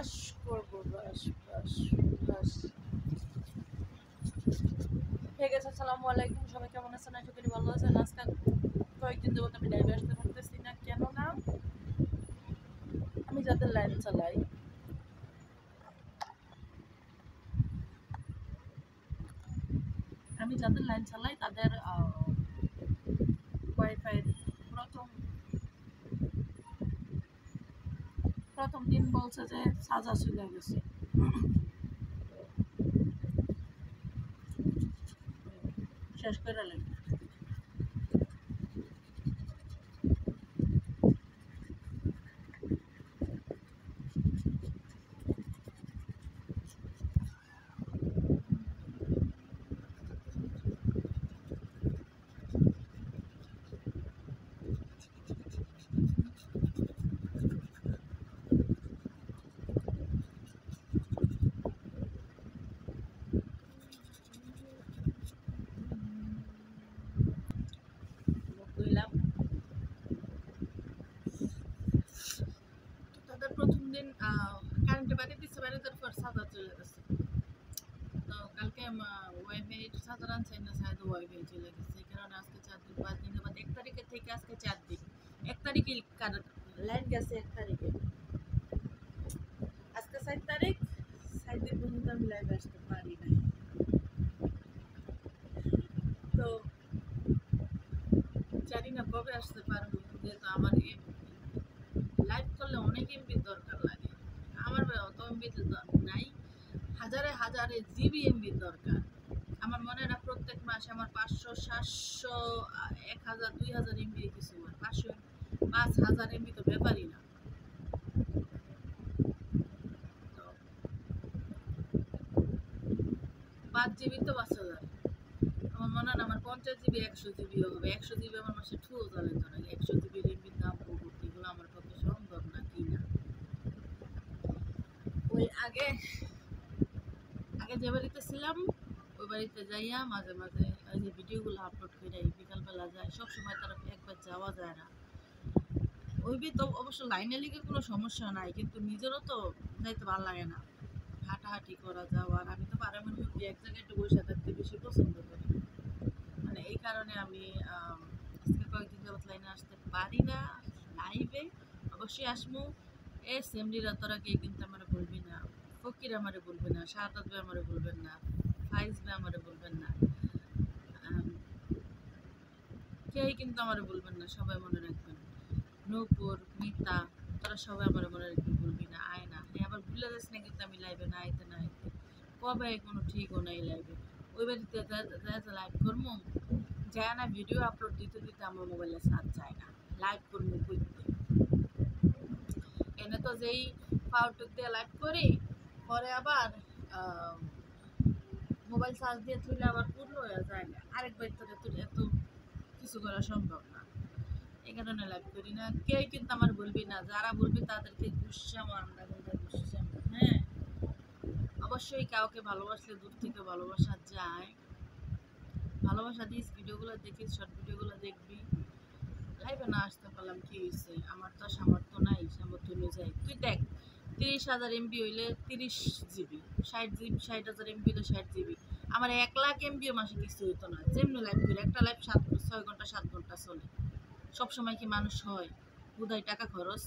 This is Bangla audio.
ব্রাশ করবো, ব্রাশ ব্রাশ ব্রাশ ঠিক আছে। আসসালামু আলাইকুম, সবাই কেমন আছেন? আশা করি ভালো আছেন। আজকে কয়েকদিন যাবত আমি লাইভে আসতে পারতেছি না, কেননা আমি যাদের লাইন চালাই তাদের ওয়াইফাই প্রথম দিন বলছে যে সাজা চলে গেছে। শেষ করে লাগবে। তাদের প্রথম দিন কারেন্টে বাড়ি দিচ্ছে, বাড়ি দেওয়ার পর সাজা চলে গেছে। তো কালকে ওয়াইফাই সাজা আনছে না, সাইড ওয়াইফাই চলে গেছে। এই কারণে আজকে 4 দিন 5 দিন বাদ 1 তারিখের থেকে আজকে 4 দিন। 1 তারিখে লাইন গেছে, 1 তারিখে। আজকে 7 তারিখ, 7 দিন পর্যন্ত আমি লাইভে আসতে পারি নাই। তো জানি না কবে আসতে পারবো, যেহেতু আমার লাইভ করলে অনেক এমবির দরকার লাগে। আমার অত এমবির নাই, হাজারে হাজারে জিবি এমবির দরকার। আমার মনে হয় না প্রত্যেক মাসে আমার 500 700 1000 2000 এমবি কিছু হয়। 500 5000 এমবি তো ব্যাপারই না। তো 5 জিবি তো 5000। আমার মনে হয় না আমার 50 জিবি 100 জিবিও হবে। 100 জিবি আমার মাসে ঠুও চলে তো না। 100 জিবির এমবির দাম বহুত, এগুলো আমার পক্ষে সম্ভব না কিনা। ওই আগে যে বাড়িতে ছিলাম ওই বাড়িতে যাইয়া মাঝে মাঝে ওই যে ভিডিওগুলো আপলোড করে বিকালবেলা যায়, সবসময় তারা একবার যাওয়া যায় না। ওই তো অবশ্য লাইনে লিগে কোনো সমস্যা নাই, কিন্তু নিজেরও তো যাইতে ভালো লাগে না, হাঁটাহাঁটি করা যাওয়ার। আমি তো পারামের মধ্যে এক জায়গায় একটু বসে থাকতে বেশি পছন্দ করি। মানে এই কারণে আমি আজকে কয়েকদিন যাবত লাইনে আসতে পারি না। লাইভে অবশ্যই আসমু। সেমরিরা তোরা কে কিন্তু আমার বলবি না, ফকির আমারে বলবে না, শাহাদাত ভাই আমারে বলবেন না, ফাইজ ভাই আমারে বলবেন না, কেউই কিন্তু আমারে বলবেন না। সবাই মনে রাখবেন, নূপুর মিতা তোরা সবাই আমারে মনে রাখবি, বলবি না আয় না। আবার ভুলে যাস না কিন্তু আমি লাইভে না আইতে না আইতে কবে কোনো ঠিকও নাই লাইভে। ওই বাড়িতে লাইভ করবো, যায় না ভিডিও আপলোড দিতে দিতে আমার মোবাইলে সার্চ যায় না, লাইভ করবো করতে। এনে তো যেই পাউটুক দিয়ে লাইভ করি, পরে আবার মোবাইল চার্জ দিয়ে তুলে আবার পূর্ণ হয়ে যায় না। আরেকবার তো এত কিছু করা সম্ভব না, এই কারণে লাইভ করি না। কেউ কিন্তু আমার বলবি না, যারা বলবি তাদেরকে গুসাম আমরা গুসাম। হ্যাঁ, অবশ্যই কাউকে ভালোবাসলে দূর থেকে ভালোবাসা যায়। ভালোবাসা দিস, ভিডিওগুলো দেখিস, শর্ট ভিডিওগুলো দেখবি। লাইভে না আসতে পারলাম কি হয়েছে, আমার তো সামর্থ্য নাই, সামর্থ্য অনুযায়ী তুই দেখ। 30,000 এমবি হইলে 30 জিবি, 60,000 এমবি হলে 60 জিবি। আমার 1 লাখ এমবিও মাসে কিছু হইতো না। যেমনি লাইভ করি, একটা লাইভ 6 ঘন্টা 7 ঘন্টা চলে। সবসময় কি মানুষ হয়? বোধহয় টাকা খরচ।